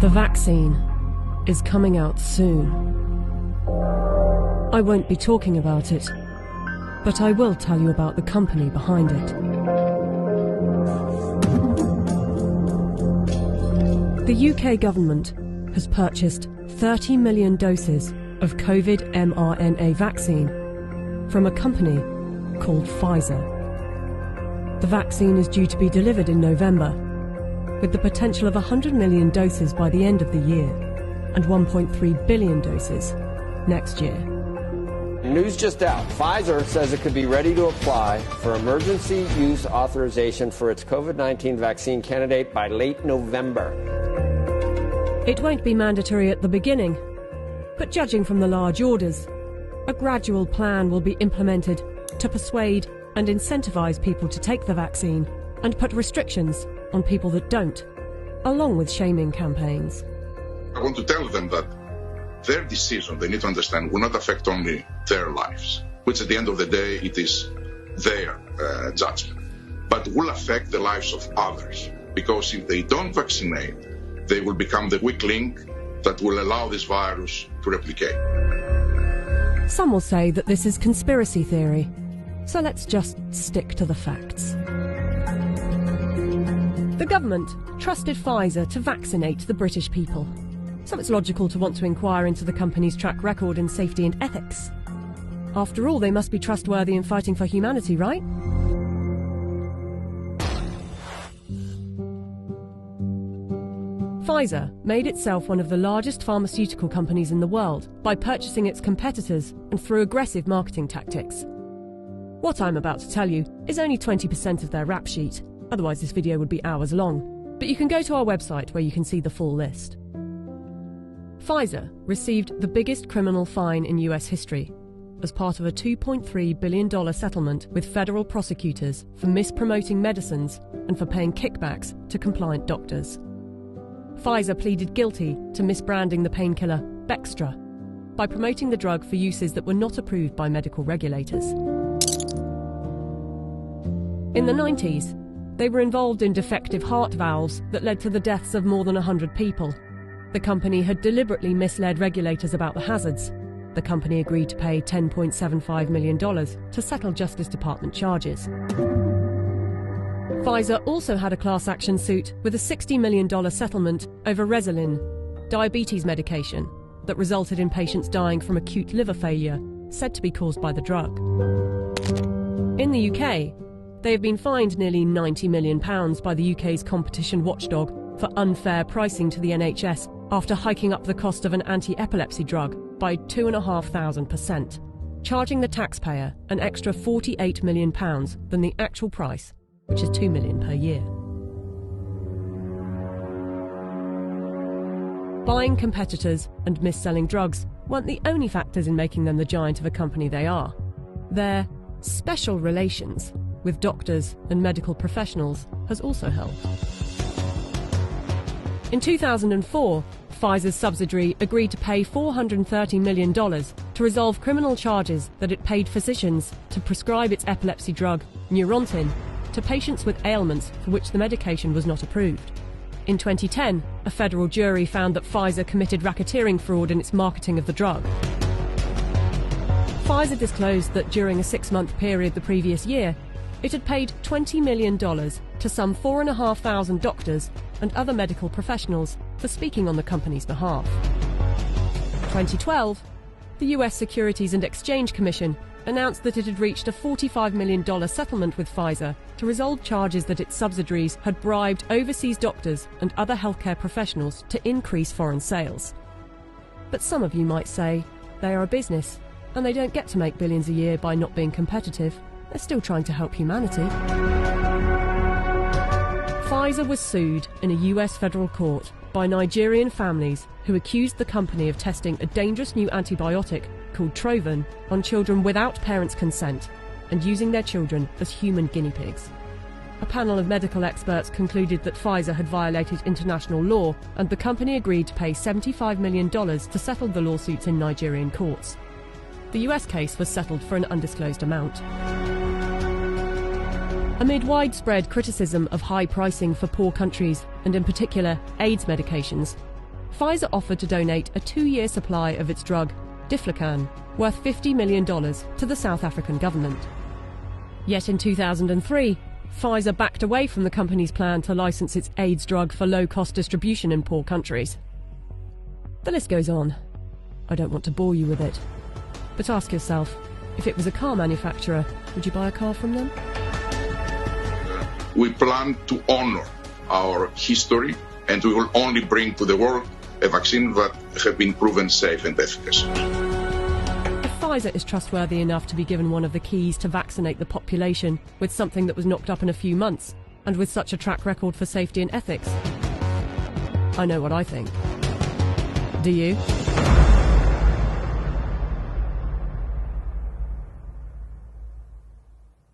The vaccine is coming out soon. I won't be talking about it, but I will tell you about the company behind it. The UK government has purchased 30 million doses of COVID mRNA vaccine from a company called Pfizer. The vaccine is due to be delivered in November, with the potential of 100 million doses by the end of the year and 1.3 billion doses next year. News just out. Pfizer says it could be ready to apply for emergency use authorization for its COVID-19 vaccine candidate by late November. It won't be mandatory at the beginning, but judging from the large orders, a gradual plan will be implemented to persuade and incentivize people to take the vaccine and put restrictions on people that don't, along with shaming campaigns. I want to tell them that their decision, they need to understand, will not affect only their lives, which at the end of the day, it is their judgment, but will affect the lives of others. Because if they don't vaccinate, they will become the weak link that will allow this virus to replicate. Some will say that this is conspiracy theory, so let's just stick to the facts. The government trusted Pfizer to vaccinate the British people, so it's logical to want to inquire into the company's track record in safety and ethics. After all, they must be trustworthy in fighting for humanity, right? Pfizer made itself one of the largest pharmaceutical companies in the world by purchasing its competitors and through aggressive marketing tactics. What I'm about to tell you is only 20% of their rap sheet. Otherwise this video would be hours long, but you can go to our website where you can see the full list. Pfizer received the biggest criminal fine in US history as part of a $2.3 billion settlement with federal prosecutors for mispromoting medicines and for paying kickbacks to compliant doctors. Pfizer pleaded guilty to misbranding the painkiller Bextra by promoting the drug for uses that were not approved by medical regulators. In the 90s, they were involved in defective heart valves that led to the deaths of more than 100 people. The company had deliberately misled regulators about the hazards. The company agreed to pay $10.75 million to settle Justice Department charges. Pfizer also had a class action suit with a $60 million settlement over Resolin, diabetes medication that resulted in patients dying from acute liver failure, said to be caused by the drug. In the UK, they have been fined nearly £90 million by the UK's competition watchdog for unfair pricing to the NHS after hiking up the cost of an anti-epilepsy drug by 2,500%, charging the taxpayer an extra £48 million than the actual price, which is $2 million per year. Buying competitors and mis-selling drugs weren't the only factors in making them the giant of a company they are. Their special relations with doctors and medical professionals has also helped. In 2004, Pfizer's subsidiary agreed to pay $430 million to resolve criminal charges that it paid physicians to prescribe its epilepsy drug, Neurontin, to patients with ailments for which the medication was not approved. In 2010, a federal jury found that Pfizer committed racketeering fraud in its marketing of the drug. Pfizer disclosed that during a 6-month period the previous year, it had paid $20 million to some 4,500 doctors and other medical professionals for speaking on the company's behalf. In 2012, the US Securities and Exchange Commission announced that it had reached a $45 million settlement with Pfizer to resolve charges that its subsidiaries had bribed overseas doctors and other healthcare professionals to increase foreign sales. But some of you might say they are a business and they don't get to make billions a year by not being competitive. They're still trying to help humanity. Pfizer was sued in a US federal court by Nigerian families who accused the company of testing a dangerous new antibiotic called Trovan on children without parents' consent and using their children as human guinea pigs. A panel of medical experts concluded that Pfizer had violated international law, and the company agreed to pay $75 million to settle the lawsuits in Nigerian courts. The US case was settled for an undisclosed amount. Amid widespread criticism of high pricing for poor countries, and in particular AIDS medications, Pfizer offered to donate a 2-year supply of its drug, Diflucan, worth $50 million to the South African government. Yet in 2003, Pfizer backed away from the company's plan to license its AIDS drug for low-cost distribution in poor countries. The list goes on. I don't want to bore you with it. But ask yourself, if it was a car manufacturer, would you buy a car from them? We plan to honor our history, and we will only bring to the world a vaccine that has been proven safe and efficacious. If Pfizer is trustworthy enough to be given one of the keys to vaccinate the population with something that was knocked up in a few months, and with such a track record for safety and ethics, I know what I think. Do you?